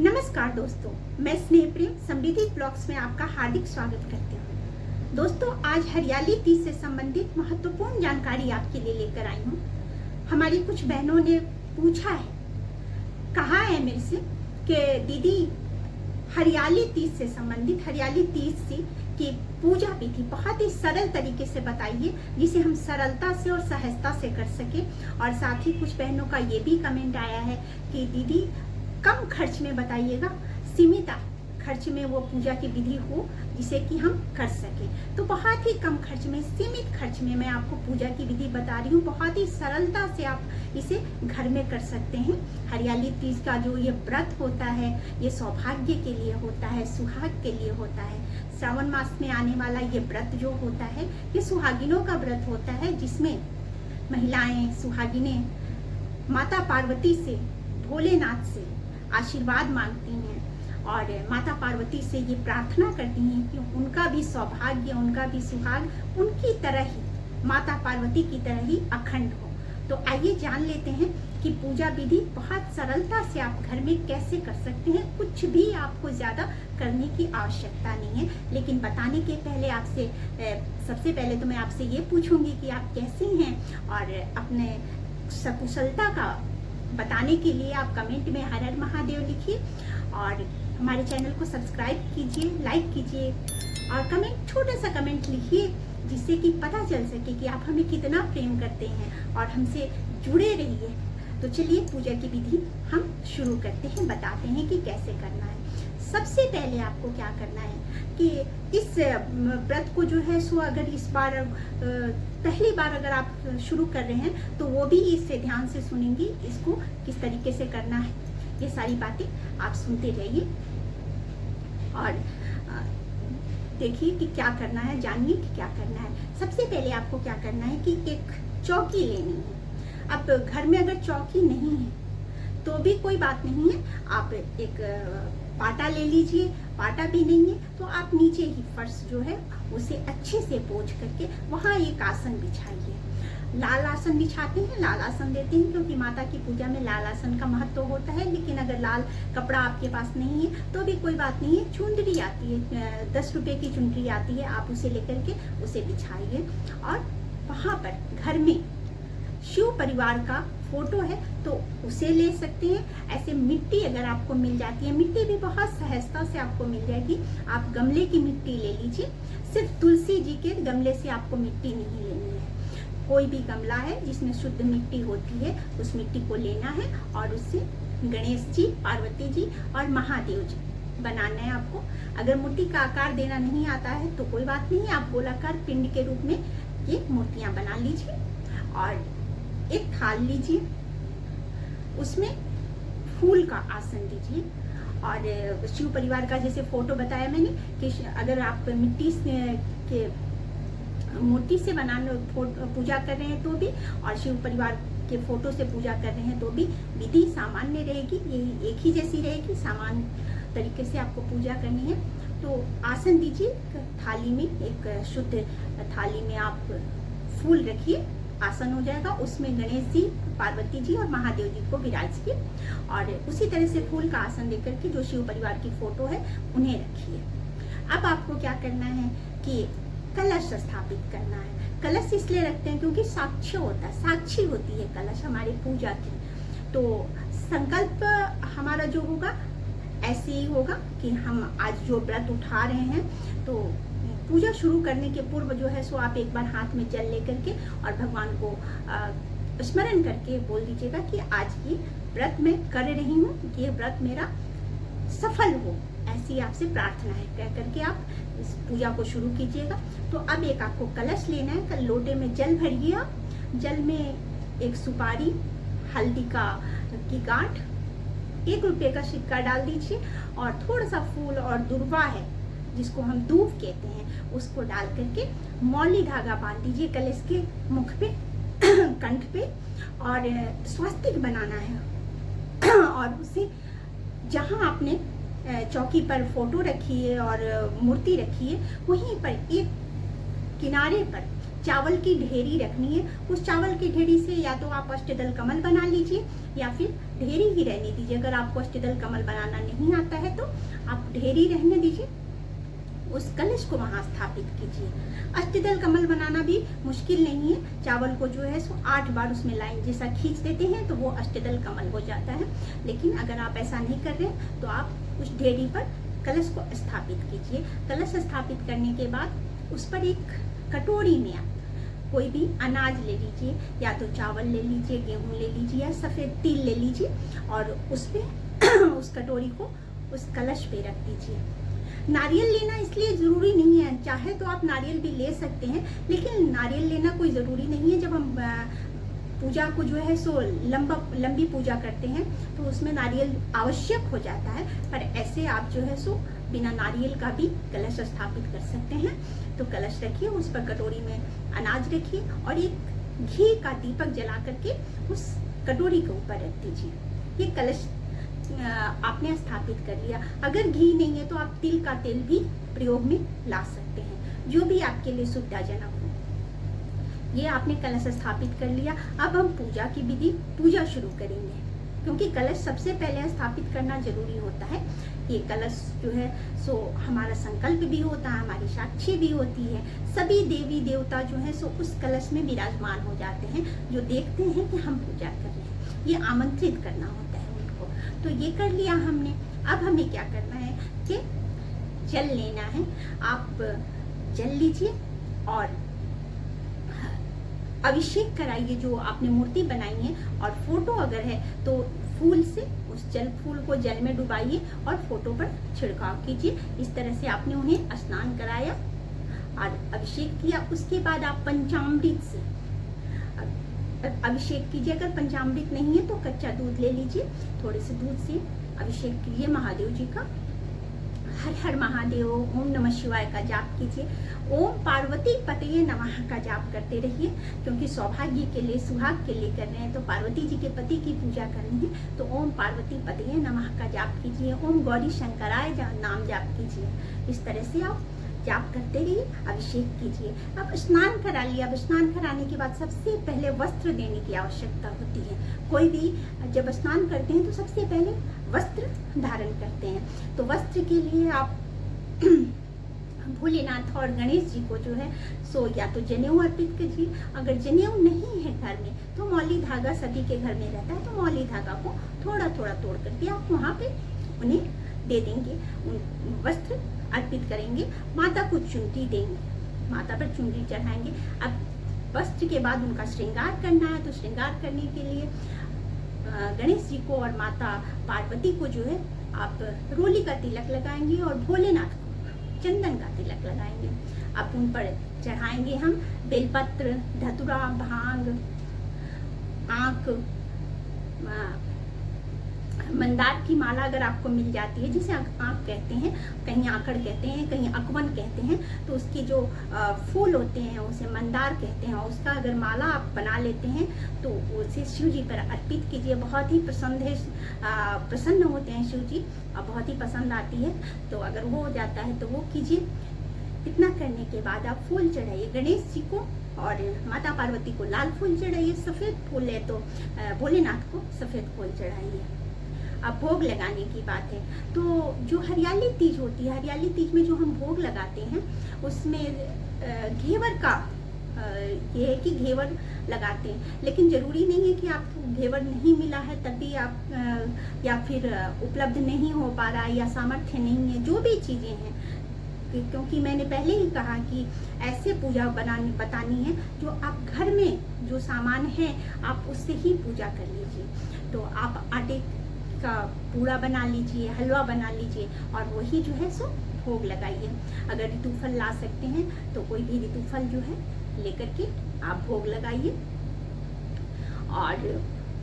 नमस्कार दोस्तों, मैं स्नेह प्रेम समृद्धि ब्लॉग्स में आपका हार्दिक स्वागत करती हूँ। दोस्तों, आज हरियाली तीज से संबंधित महत्वपूर्ण जानकारी आपके लिए लेकर आई हूँ। हमारी कुछ बहनों ने पूछा है, कहा है मेरे से कि दीदी हरियाली तीज से संबंधित हरियाली तीज की पूजा विधि बहुत ही सरल तरीके से बताइए, जिसे हम सरलता से और सहजता से कर सके। और साथ ही कुछ बहनों का ये भी कमेंट आया है कि दीदी कम खर्च में बताइएगा, सीमित खर्च में वो पूजा की विधि हो जिसे कि हम कर सके। तो बहुत ही कम खर्च में, सीमित खर्च में मैं आपको पूजा की विधि बता रही हूँ। बहुत ही सरलता से आप इसे घर में कर सकते हैं। हरियाली तीज का जो ये व्रत होता है, ये सौभाग्य के लिए होता है, सुहाग के लिए होता है। श्रावण मास में आने वाला ये व्रत जो होता है, ये सुहागिनों का व्रत होता है, जिसमें महिलाएं सुहागिनें माता पार्वती से, भोलेनाथ से आशीर्वाद मांगती हैं और माता पार्वती से ये प्रार्थना करती हैं कि उनका भी सौभाग्य, उनका भी सुहाग उनकी तरह ही, माता पार्वती की तरह ही अखंड हो। तो आइए जान लेते हैं कि पूजा विधि बहुत सरलता से आप घर में कैसे कर सकते हैं। कुछ भी आपको ज़्यादा करने की आवश्यकता नहीं है। लेकिन बताने के पहले आपसे सबसे पहले तो मैं आपसे ये पूछूंगी कि आप कैसे हैं, और अपने सकुशलता का बताने के लिए आप कमेंट में हर हर महादेव लिखिए और हमारे चैनल को सब्सक्राइब कीजिए, लाइक कीजिए और कमेंट, छोटा सा कमेंट लिखिए, जिससे कि पता चल सके कि आप हमें कितना प्रेम करते हैं और हमसे जुड़े रहिए। तो चलिए पूजा की विधि हम शुरू करते हैं, बताते हैं कि कैसे करना है। सबसे पहले आपको क्या करना है कि इस व्रत को जो है सो अगर इस बार पहली बार अगर आप शुरू कर रहे हैं तो वो भी इससे ध्यान से सुनेंगी, इसको किस तरीके से करना है, ये सारी बातें आप सुनते रहिए और देखिए कि क्या करना है, जानिए कि क्या करना है। सबसे पहले आपको क्या करना है कि एक चौकी लेनी है। अब घर में अगर चौकी नहीं है तो भी कोई बात नहीं है, आप एक पाटा ले लीजिए। पाटा भी नहीं है तो आप नीचे ही फर्श जो है उसे अच्छे से पोंछ करके वहाँ एक आसन बिछाइए। लाल आसन बिछाते हैं, लाल आसन देते हैं, क्योंकि माता की पूजा में लाल आसन का महत्व होता है। लेकिन अगर लाल कपड़ा आपके पास नहीं है तो भी कोई बात नहीं है, चुंदरी आती है, 10 रुपए की चुंदरी आती है, आप उसे लेकर के उसे बिछाइए। और वहाँ पर घर में शिव परिवार का फोटो है तो उसे ले सकते हैं। ऐसे मिट्टी अगर आपको मिल जाती है, मिट्टी भी बहुत सहजता से आपको मिल जाएगी, आप गमले की मिट्टी ले लीजिए। सिर्फ तुलसी जी के गमले से आपको मिट्टी नहीं लेनी है, कोई भी गमला है जिसमें शुद्ध मिट्टी होती है उस मिट्टी को लेना है और उससे गणेश जी, पार्वती जी और महादेव जी बनाना है आपको। अगर मूर्ति का आकार देना नहीं आता है तो कोई बात नहीं, आप गोलाकार पिंड के रूप में ये मूर्तियां बना लीजिए। और एक थाल लीजिए, उसमें फूल का आसन दीजिए। और शिव परिवार का जैसे फोटो बताया मैंने कि अगर आप मिट्टी के मूर्ति से बनाने पूजा कर रहे हैं तो भी, और शिव परिवार के फोटो से पूजा कर रहे हैं तो भी विधि सामान्य रहेगी, ये एक ही जैसी रहेगी। सामान्य तरीके से आपको पूजा करनी है। तो आसन दीजिए, थाली में एक शुद्ध थाली में आप फूल रखिए, आसन हो जाएगा। उसमें गणेश जी, पार्वती जी और महादेव जी को विराजिए और उसी तरह से फूल का आसन देकर के जो शिव परिवार की फोटो है उन्हें रखिए। अब आपको क्या करना है कि कलश स्थापित करना है। कलश इसलिए रखते हैं क्योंकि साक्ष्य होता है, साक्षी होती है कलश हमारी पूजा की। तो संकल्प हमारा जो होगा ऐसे ही होगा कि हम आज जो व्रत उठा रहे हैं, तो पूजा शुरू करने के पूर्व जो है सो आप एक बार हाथ में जल लेकर के और भगवान को स्मरण करके बोल दीजिएगा कि आज ये व्रत मैं कर रही हूँ, ये व्रत मेरा सफल हो, ऐसी आपसे प्रार्थना है कह करके आप इस पूजा को शुरू कीजिएगा। तो अब एक आपको कलश लेना है, कल लोटे में जल भरिए आप। जल में एक सुपारी, हल्दी की गांठ, 1 रुपये का सिक्का डाल दीजिए और थोड़ा सा फूल और दुर्वा है जिसको हम दूब कहते हैं, उसको डाल करके मौली धागा बांध दीजिए कलश के मुख पे, कंठ पे, और स्वस्तिक बनाना है। और उसे जहां आपने चौकी पर फोटो रखी है और मूर्ति रखी है, वहीं पर एक किनारे पर चावल की ढेरी रखनी है। उस चावल की ढेरी से या तो आप अष्टदल कमल बना लीजिए या फिर ढेरी ही रहने दीजिए। अगर आपको अष्टदल कमल बनाना नहीं आता है तो आप ढेरी रहने दीजिए, उस कलश को वहां स्थापित कीजिए। अष्टदल कमल बनाना भी मुश्किल नहीं है। चावल को जो है सो 8 बार उसमें लाइन जैसा खींच देते हैं तो वो अष्टदल कमल हो जाता है। लेकिन अगर आप ऐसा नहीं कर रहे तो आप उस ढेरी पर कलश को स्थापित कीजिए। कलश स्थापित करने के बाद उस पर एक कटोरी में आप कोई भी अनाज ले लीजिए, या तो चावल ले लीजिए, गेहूं ले लीजिए या सफेद तिल ले लीजिए, और उस पे उस कटोरी को उस कलश पे रख दीजिए। नारियल लेना इसलिए जरूरी नहीं है, चाहे तो आप नारियल भी ले सकते हैं, लेकिन नारियल लेना कोई जरूरी नहीं है। जब हम पूजा को जो है सो लंबी पूजा करते हैं तो उसमें नारियल आवश्यक हो जाता है, पर ऐसे आप जो है सो बिना नारियल का भी कलश स्थापित कर सकते हैं। तो कलश रखिए, उस पर कटोरी में अनाज रखिए और एक घी का दीपक जला करके उस कटोरी के ऊपर रख दीजिए। ये कलश आपने स्थापित कर लिया। अगर घी नहीं है तो आप तिल का तेल भी प्रयोग में ला सकते हैं, जो भी आपके लिए सुविधाजनक हो। ये आपने कलश स्थापित कर लिया। अब हम पूजा शुरू करेंगे, क्योंकि कलश सबसे पहले स्थापित करना जरूरी होता है। ये कलश जो है सो हमारा संकल्प भी होता है, हमारी साक्षी भी होती है। सभी देवी देवता जो है सो उस कलश में विराजमान हो जाते हैं, जो देखते हैं कि हम पूजा कर रहे हैं। ये आमंत्रित करना होता है उनको। तो ये कर लिया हमने। अब हमें क्या करना है कि जल लेना है। आप जल लीजिए और अभिषेक कराइए जो आपने मूर्ति बनाई है, और फोटो अगर है तो फूल से उस फूल को जल में डुबाइए और फोटो पर छिड़काव कीजिए। इस तरह से आपने उन्हें स्नान कराया और अभिषेक किया। उसके बाद आप पंचामृत से अभिषेक कीजिए। अगर पंचामृत नहीं है तो कच्चा दूध ले लीजिए, थोड़े से दूध से अभिषेक कीजिए महादेव जी का। हर हर महादेव, ओम नमः शिवाय का जाप कीजिए। ओम पार्वती पतये नमः का जाप करते रहिए, क्योंकि सौभाग्य के लिए, सुहाग के लिए कर रहे हैं तो पार्वती जी के पति की पूजा करनी है। तो ओम पार्वती पतये नमः का जाप कीजिए। ओम गौरी शंकराय नाम जाप कीजिए। इस तरह से आप जाप करते रहिए, अभिषेक कीजिए। अब स्नान करा लिया। अब स्नान कराने के बाद सबसे पहले वस्त्र देने की आवश्यकता होती है। कोई भी जब स्नान करते हैं तो सबसे पहले वस्त्र धारण करते हैं। तो वस्त्र के लिए आप भोलेनाथ और गणेश जी को जो है सो या तो जनेऊ अर्पित कीजिए। अगर जनेऊ नहीं है घर में तो मौली धागा सभी के घर में रहता है, तो मौली धागा को थोड़ा थोड़ा तोड़ करके आप वहाँ पे उन्हें दे देंगे, वस्त्र अर्पित करेंगे। माता को चुनरी देंगे, माता पर चुनरी चढ़ाएंगे। अब वस्त्र के बाद उनका श्रृंगार करना है, तो श्रृंगार करने के लिए गणेश जी को और माता पार्वती को जो है आप रोली का तिलक लगाएंगे और भोलेनाथ को चंदन का तिलक लगाएंगे। अब उन पर चढ़ाएंगे हम बेलपत्र, धतुरा, भांग, आंख, मंदार की माला अगर आपको मिल जाती है, जिसे आंख कहते हैं, कहीं आकड़ कहते हैं, कहीं अकवन कहते हैं, तो उसके जो फूल होते हैं उसे मंदार कहते हैं। उसका अगर माला आप बना लेते हैं तो उसे शिव जी पर अर्पित कीजिए। बहुत ही प्रसन्न होते हैं शिव जी और बहुत ही पसंद आती है। तो अगर वो हो जाता है तो वो कीजिए। इतना करने के बाद आप फूल चढ़ाइए गणेश जी को और माता पार्वती को लाल फूल चढ़ाइए। सफ़ेद फूल है तो भोलेनाथ को सफ़ेद फूल चढ़ाइए। अब भोग लगाने की बात है, तो जो हरियाली तीज होती है, हरियाली तीज में जो हम भोग लगाते हैं उसमें घेवर का ये है कि घेवर लगाते हैं। लेकिन जरूरी नहीं है कि आपको घेवर नहीं मिला है तब भी आप या फिर उपलब्ध नहीं हो पा रहा है या सामर्थ्य नहीं है, जो भी चीज़ें हैं, क्योंकि मैंने पहले ही कहा कि ऐसे पूजा बतानी है जो आप घर में जो सामान है आप उससे ही पूजा कर लीजिए। तो आप आटे का पूड़ा बना लीजिए, हलवा बना लीजिए और वही जो है सो भोग लगाइए। अगर ऋतुफल ला सकते हैं तो कोई भी ऋतुफल जो है लेकर के आप भोग लगाइए। और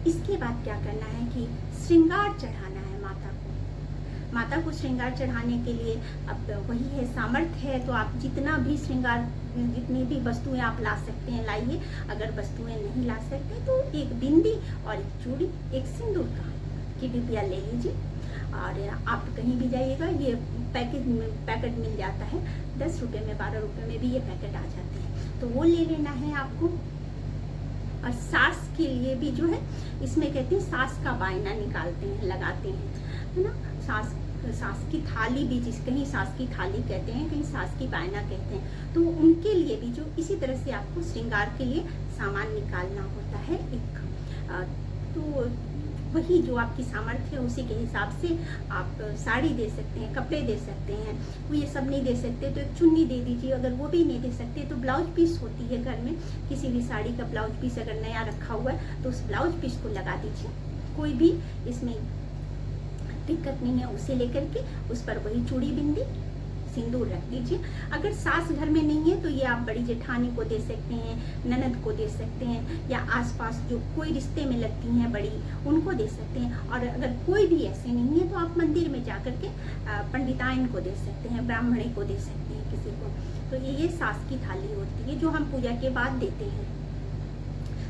इसके बाद क्या करना है कि श्रृंगार चढ़ाना है माता को। माता को श्रृंगार चढ़ाने के लिए अब वही है, सामर्थ्य है तो आप जितना भी श्रृंगार, जितनी भी वस्तुएं आप ला सकते हैं लाइए। अगर वस्तुएं नहीं ला सकते तो एक बिंदी और एक चूड़ी, एक सिंदूर की डिबिया ले लीजिए। और आप कहीं भी जाइएगा ये पैकेट मिल जाता है, 10 रुपये में, 12 रुपये में भी ये पैकेट आ जाते हैं। तो वो ले लेना है आपको। और सास के लिए भी जो है इसमें कहते हैं सास का बायना निकालते हैं, लगाते हैं, है ना। सास की थाली भी, जिस कहीं सास की थाली कहते हैं, कहीं सास की बायना कहते हैं, तो उनके लिए भी जो इसी तरह से आपको श्रृंगार के लिए सामान निकालना होता है एक। तो वही जो आपकी सामर्थ्य है उसी के हिसाब से आप साड़ी दे सकते हैं, कपड़े दे सकते हैं। वो ये सब नहीं दे सकते तो एक चुन्नी दे दीजिए। अगर वो भी नहीं दे सकते तो ब्लाउज पीस होती है घर में, किसी भी साड़ी का ब्लाउज पीस अगर नया रखा हुआ है तो उस ब्लाउज पीस को लगा दीजिए। कोई भी इसमें दिक्कत नहीं है। उसे लेकर के उस पर वही चूड़ी बिंदी सिंदूर रख दीजिए। अगर सास घर में नहीं है तो ये आप बड़ी जेठानी को दे सकते हैं, ननद को दे सकते हैं, या आसपास जो कोई रिश्ते में लगती हैं बड़ी, उनको दे सकते हैं। और अगर कोई भी ऐसे नहीं है तो आप मंदिर में जाकर के पंडिताइन को दे सकते हैं, ब्राह्मणी को दे सकते हैं किसी को। तो ये सास की थाली होती है जो हम पूजा के बाद देते हैं।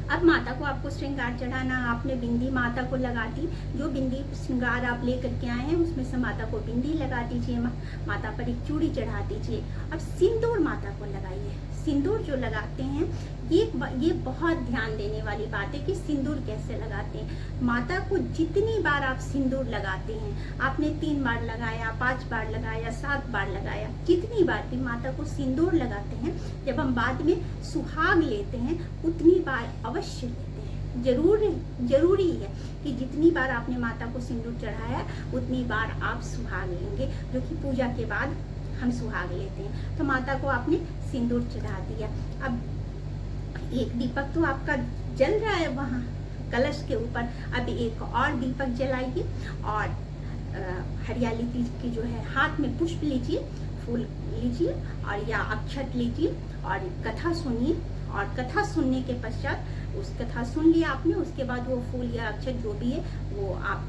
अब माता को आपको श्रृंगार चढ़ाना, आपने बिंदी माता को लगा दी। जो बिंदी श्रृंगार आप लेकर के आए हैं उसमें से माता को बिंदी लगा दीजिए, माता पर एक चूड़ी चढ़ा दीजिए। अब सिंदूर माता को लगाइए। सिंदूर जो लगाते हैं ये बहुत ध्यान देने वाली बात है कि सिंदूर कैसे लगाते हैं। माता को जितनी बार आप सिंदूर लगाते हैं, आपने 3 बार लगाया, 5 बार लगाया, 7 बार लगाया, जितनी बार भी माता को सिंदूर लगाते हैं, जब हम बाद में सुहाग लेते हैं उतनी बार अवश्य लेते हैं। जरूरी है कि जितनी बार आपने माता को सिंदूर चढ़ाया उतनी बार आप सुहाग लेंगे, जो कि पूजा के बाद हम सुहाग लेते हैं। तो माता को आपने सिंदूर चढ़ा दिया। अब एक दीपक तो आपका जल रहा है वहाँ कलश के ऊपर, अब एक और दीपक जलाइए और हरियाली तीज की जो है हाथ में पुष्प लीजिए, फूल लीजिए और या अक्षत लीजिए और कथा सुनिए। और कथा सुनने के पश्चात उस कथा सुन लिया आपने, उसके बाद वो फूल या अक्षत जो भी है वो आप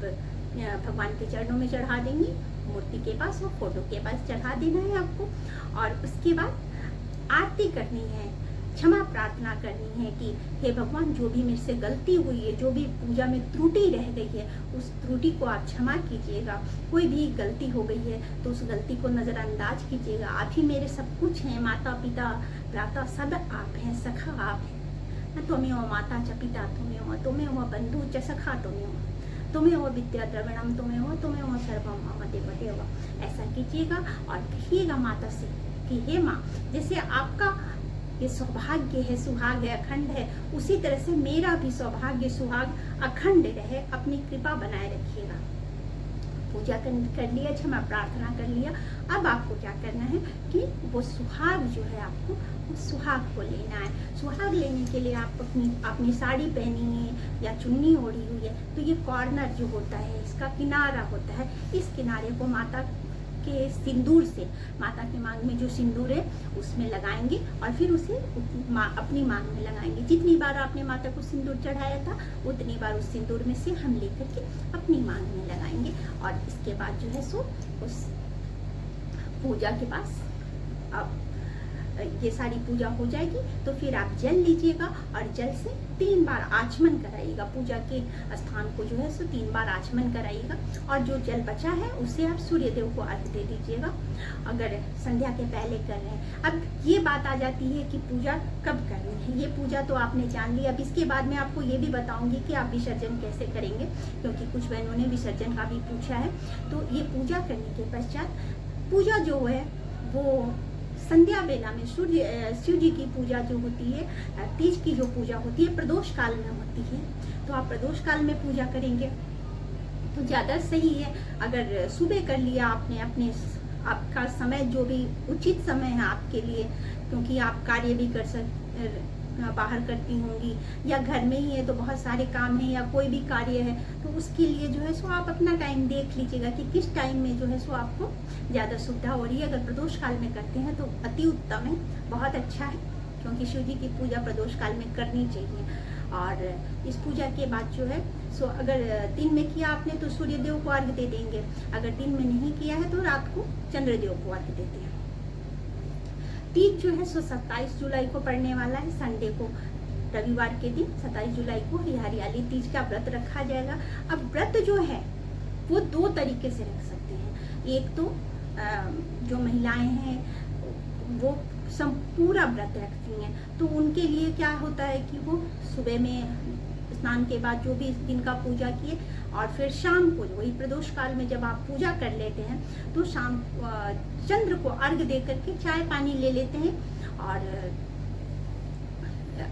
भगवान के चरणों में चढ़ा देंगे, मूर्ति के पास और फोटो के पास चढ़ा देना है आपको। और उसके बाद आरती करनी है, क्षमा प्रार्थना करनी है कि हे भगवान जो भी मेरे से गलती हुई है, जो भी पूजा में त्रुटि रह गई है, उस त्रुटि को आप क्षमा कीजिएगा। कोई भी गलती हो गई है तो उस गलती को नज़रअंदाज कीजिएगा। आप ही मेरे सब कुछ हैं, माता पिता भ्राता सब आप हैं, सखा आप हैं। त्वमेव माता च पिता त्वमेव बंधु च सखा त्वमेव विद्या द्रविणम त्वमेव सर्वम मम देव। ऐसा कीजिएगा और कहिएगा माता से कि हे माँ, जैसे आपका ये सौभाग्य है, सुहाग है, अखंड है, उसी तरह से मेरा भी सौभाग्य सुहाग अखंड रहे, अपनी कृपा बनाए रखिएगा। पूजा कर लिया, क्षमा प्रार्थना कर लिया। अब आपको क्या करना है कि वो सुहाग जो है आपको उस सुहाग को लेना है। सुहाग लेने के लिए आप अपनी साड़ी पहनी है या चुन्नी ओढ़ी हुई है, तो ये कॉर्नर जो होता है, इसका किनारा होता है, इस किनारे को माता के सिंदूर से, माता के मांग में जो सिंदूर है उसमें लगाएंगे और फिर उसे अपनी मांग में लगाएंगे। जितनी बार आपने माता को सिंदूर चढ़ाया था उतनी बार उस सिंदूर में से हम लेकर के अपनी मांग में लगाएंगे। और इसके बाद जो है सो उस पूजा के पास अब ये सारी पूजा हो जाएगी तो फिर आप जल लीजिएगा और जल से 3 बार आचमन कराइएगा। पूजा के स्थान को जो है सो 3 बार आचमन कराइएगा और जो जल बचा है उसे आप सूर्य देव को अर्घ दे दीजिएगा, अगर संध्या के पहले कर रहे हैं। अब ये बात आ जाती है कि पूजा कब करनी है। ये पूजा तो आपने जान ली। अब इसके बाद मैं आपको ये भी बताऊंगी कि आप विसर्जन कैसे करेंगे, क्योंकि कुछ बहनों ने विसर्जन का भी पूछा है। तो ये पूजा करने के पश्चात पूजा जो है वो संध्या बेला में शिव जी की पूजा जो होती है, तीज की जो पूजा होती है प्रदोष काल में होती है। तो आप प्रदोष काल में पूजा करेंगे तो ज़्यादा सही है। अगर सुबह कर लिया आपने, आपका समय जो भी उचित समय है आपके लिए, क्योंकि आप कार्य भी बाहर करती होंगी या घर में ही है तो बहुत सारे काम हैं या कोई भी कार्य है, तो उसके लिए जो है सो आप अपना टाइम देख लीजिएगा कि किस टाइम में जो है सो आपको ज़्यादा सुविधा हो रही है। अगर प्रदोष काल में करते हैं तो अति उत्तम है, बहुत अच्छा है, क्योंकि शिव जी की पूजा प्रदोष काल में करनी चाहिए। और इस पूजा के बाद जो है सो अगर दिन में किया आपने तो सूर्य देव को अर्घ दे देंगे, अगर दिन में नहीं किया है तो रात को चंद्रदेव को अर्घ देते हैं। तीज जो है सो 27 जुलाई को पड़ने वाला है, संडे को, रविवार के दिन 27 जुलाई को ये हरियाली तीज का व्रत रखा जाएगा। अब व्रत जो है वो 2 तरीके से रख सकते हैं। एक तो जो महिलाएं हैं वो पूरा व्रत रखती हैं। तो उनके लिए क्या होता है कि वो सुबह में स्नान के बाद जो भी इस दिन का पूजा किए, और फिर शाम को वही प्रदोष काल में जब आप पूजा कर लेते हैं तो शाम चंद्र को अर्घ दे करके चाय पानी ले लेते हैं, और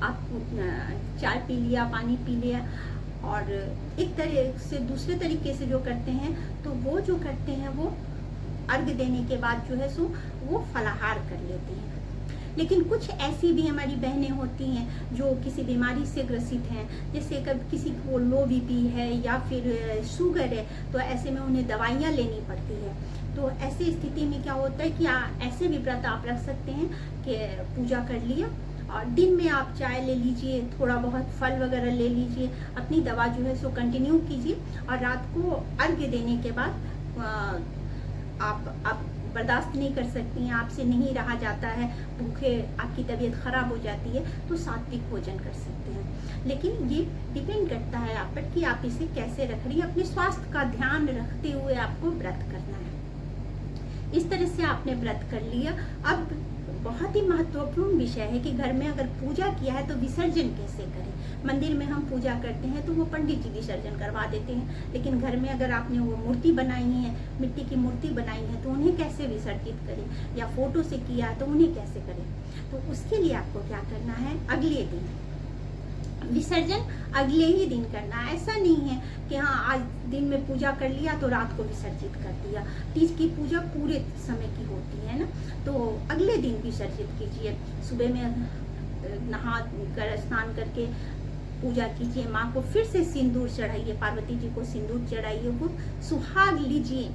आप चाय पी लिया, पानी पी लिया। और एक तरह से दूसरे तरीके से जो करते हैं तो वो जो करते हैं वो अर्घ देने के बाद जो है सो वो फलाहार कर लेते हैं। लेकिन कुछ ऐसी भी हमारी बहनें होती हैं जो किसी बीमारी से ग्रसित हैं, जैसे कभी किसी को लो बीपी है या फिर शुगर है, तो ऐसे में उन्हें दवाइयाँ लेनी पड़ती है। तो ऐसी स्थिति में क्या होता है कि ऐसे भी व्रत आप रख सकते हैं कि पूजा कर लिया और दिन में आप चाय ले लीजिए, थोड़ा बहुत फल वगैरह ले लीजिए, अपनी दवा जो है सो कंटिन्यू कीजिए, और रात को अर्घ्य देने के बाद आप बर्दाश्त नहीं कर सकती हैं, आपसे नहीं रहा जाता है, भूखे आपकी तबीयत खराब हो जाती है, तो सात्विक भोजन कर सकते हैं। लेकिन ये डिपेंड करता है आप पर कि आप इसे कैसे रख रही हैं। अपने स्वास्थ्य का ध्यान रखते हुए आपको व्रत करना है। इस तरह से आपने व्रत कर लिया। अब बहुत ही महत्वपूर्ण विषय है कि घर में अगर पूजा किया है तो विसर्जन कैसे करें। मंदिर में हम पूजा करते हैं तो वो पंडित जी विसर्जन करवा देते हैं, लेकिन घर में अगर आपने वो मूर्ति बनाई है, मिट्टी की मूर्ति बनाई है, तो उन्हें कैसे विसर्जित करें, या फोटो से किया है तो उन्हें कैसे करें। तो उसके लिए आपको क्या करना है, अगले दिन विसर्जन अगले ही दिन करना। ऐसा नहीं है कि हाँ आज दिन में पूजा कर लिया तो रात को विसर्जित कर दिया। तीज की पूजा पूरे समय की होती है ना, तो अगले दिन विसर्जित कीजिए। सुबह में नहा कर स्नान करके पूजा कीजिए, माँ को फिर से सिंदूर चढ़ाइए, पार्वती जी को सिंदूर चढ़ाइए, वो सुहाग लीजिए।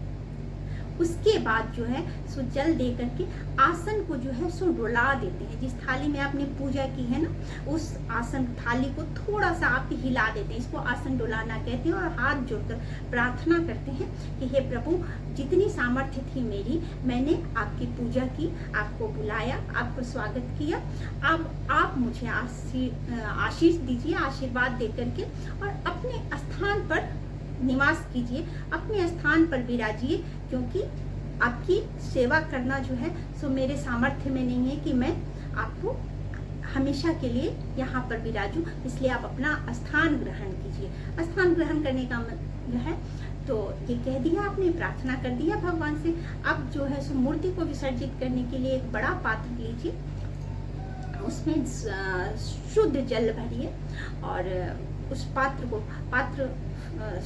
उसके बाद जो है सो जल दे करके आसन को जो है सो डुला देते हैं। जिस थाली में आपने पूजा की है ना, उस आसन थाली को थोड़ा सा आप हिला देते हैं। इसको आसन डुलाना कहते हैं। और हाथ जोड़कर प्रार्थना करते हैं कि हे प्रभु, जितनी सामर्थ्य थी मेरी, मैंने आपकी पूजा की, आपको बुलाया, आपको स्वागत किया। अब आप मुझे आशीष दीजिए, आशीर्वाद दे करके, और अपने स्थान पर निवास कीजिए, अपने स्थान पर विराजिए, क्योंकि आपकी सेवा करना जो है सो मेरे सामर्थ्य में नहीं है कि मैं आपको हमेशा के लिए यहाँ पर विराजूं। इसलिए आप अपना स्थान ग्रहण कीजिए। स्थान ग्रहण करने का मतलब है, तो ये कह दिया आपने, प्रार्थना कर दिया भगवान से। अब जो है सो मूर्ति को विसर्जित करने के लिए एक बड़ा पात्र लीजिए, उसमें शुद्ध जल भरिए, और उस पात्र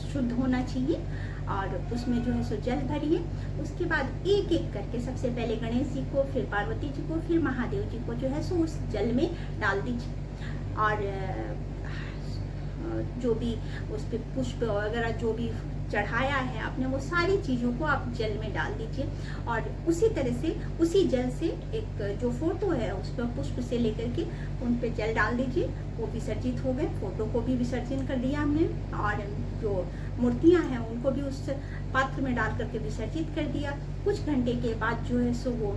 शुद्ध होना चाहिए, और उसमें जो है सो जल भरिए। उसके बाद एक एक करके सबसे पहले गणेश जी को, फिर पार्वती जी को, फिर महादेव जी को जो है सो उस जल में डाल दीजिए। और जो भी उस पर पुष्प वगैरह जो भी चढ़ाया है आपने, वो सारी चीज़ों को आप जल में डाल दीजिए। और उसी तरह से उसी जल से एक जो फोटो है उस पर पुष्प से लेकर के उन पे जल डाल दीजिए। वो विसर्जित हो गए, फोटो को भी विसर्जन कर दिया हमने, और जो मूर्तियां हैं उनको भी उस पात्र में डाल करके विसर्जित कर दिया। कुछ घंटे के बाद जो है सो वो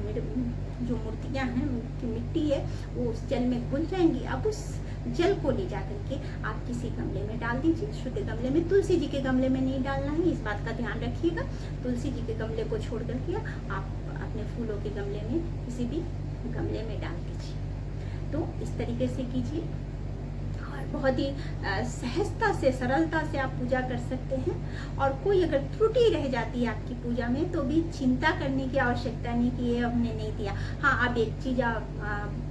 जो मूर्तियां हैं उनकी मिट्टी है वो उस जल में घुल जाएंगी। अब उस जल को ले जा करके आप किसी गमले में डाल दीजिए, शुद्ध गमले में। तुलसी जी के गमले में नहीं डालना है, इस बात का ध्यान रखिएगा। तुलसी जी के गमले को छोड़ करके आप अपने फूलों के गमले में किसी भी गमले में डाल दीजिए। तो इस तरीके से कीजिए, और बहुत ही सहजता से, सरलता से आप पूजा कर सकते हैं। और कोई अगर त्रुटि रह जाती है आपकी पूजा में तो भी चिंता करने की आवश्यकता नहीं कि ये हमने नहीं दिया। हाँ, अब एक चीज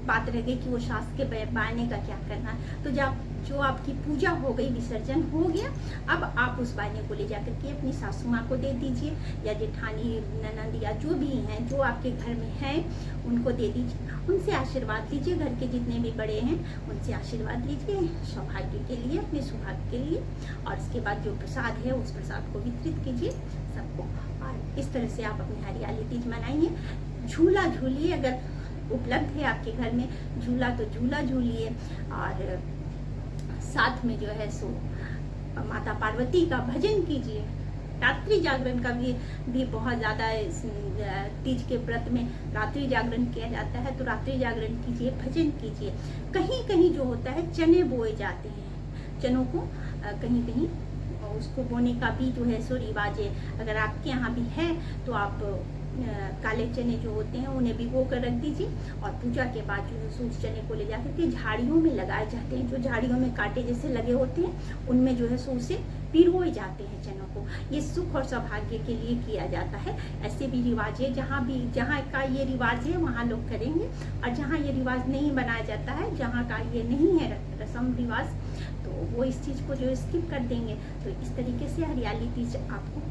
बात रह गई कि वो शास्त्र के बायने का क्या करना है। तो जब जो आपकी पूजा हो गई, विसर्जन हो गया, अब आप उस बायने को ले जाकर के अपनी सासू माँ को दे दीजिए, या जेठानी, ननद, या जो भी हैं जो आपके घर में हैं उनको दे दीजिए। उनसे आशीर्वाद लीजिए, घर के जितने भी बड़े हैं उनसे आशीर्वाद लीजिए सौभाग्य के लिए, अपने सौभाग्य के लिए। और इसके बाद जो प्रसाद है उस प्रसाद को वितरित कीजिए सबको। और इस तरह से आप अपनी हरियाली तीज मनाइए। झूला झूलिए, अगर उपलब्ध है आपके घर में झूला तो झूला झूलिए। और साथ में जो है सो माता पार्वती का भजन कीजिए। रात्रि जागरण का भी बहुत ज़्यादा तीज के व्रत में रात्रि जागरण किया जाता है, तो रात्रि जागरण कीजिए, भजन कीजिए। कहीं कहीं जो होता है चने बोए जाते हैं, चनों को कहीं कहीं उसको बोने का भी जो है सो रिवाज है। अगर आपके यहाँ भी है तो आप काले चने जो होते हैं उन्हें भिगो कर रख दीजिए और पूजा के बाद जो है उस चने को ले जाकर के झाड़ियों में लगाए जाते हैं। जो झाड़ियों में कांटे जैसे लगे होते हैं उनमें जो है सो उसे पिरोए जाते हैं चनों को। ये सुख और सौभाग्य के लिए किया जाता है। ऐसे भी रिवाज है, जहाँ का ये रिवाज है वहाँ लोग करेंगे, और जहाँ ये रिवाज नहीं बनाया जाता है, जहाँ का ये नहीं है रस्म रिवाज, तो वो इस चीज़ को जो स्किप कर देंगे। तो इस तरीके से हरियाली तीज आपको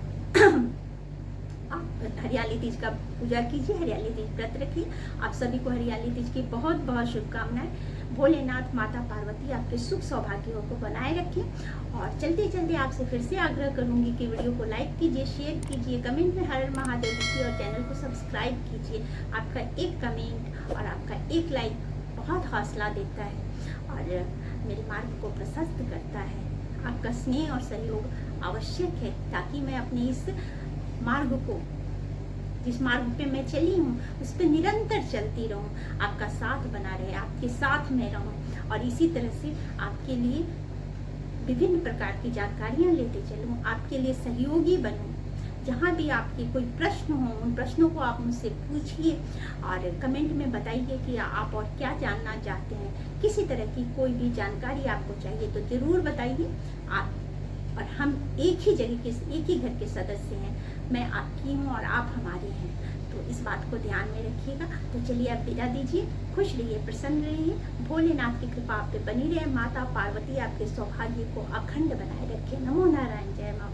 आप हरियाली तीज का पूजा कीजिए, हरियाली तीज व्रत रखिए। आप सभी को हरियाली तीज की बहुत बहुत शुभकामनाएं। भोलेनाथ माता पार्वती आपके सुख सौभाग्यों को बनाए रखें। और चलते चलते आपसे फिर से आग्रह करूंगी कि वीडियो को लाइक कीजिए, शेयर कीजिए, कमेंट में हर हर महादेव लिखिए और चैनल को सब्सक्राइब कीजिए। आपका एक कमेंट और आपका एक लाइक बहुत हौसला देता है और मेरे मार्ग को प्रशस्त करता है। आपका स्नेह और सहयोग आवश्यक है ताकि मैं अपने इस मार्ग को, जिस मार्ग पे मैं चली हूँ उस पे निरंतर चलती रहूँ, आपका साथ बना रहे, आपके साथ में रहूँ और इसी तरह से आपके लिए विभिन्न प्रकार की जानकारियाँ लेते चलूँ, आपके लिए सहयोगी बनूँ। जहाँ भी आपके कोई प्रश्न हो उन प्रश्नों को आप मुझसे पूछिए और कमेंट में बताइए कि आप और क्या जानना चाहते हैं। किसी तरह की कोई भी जानकारी आपको चाहिए तो ज़रूर बताइए। आप और हम एक ही जगह के, एक ही घर के सदस्य हैं। मैं आपकी हूँ और आप हमारे हैं, तो इस बात को ध्यान में रखिएगा। तो चलिए आप विदा दीजिए। खुश रहिए, प्रसन्न रहिए, भोलेनाथ की कृपा आप पे बनी रहे, माता पार्वती आपके सौभाग्य को अखंड बनाए रखे। नमो नारायण, जय माँ।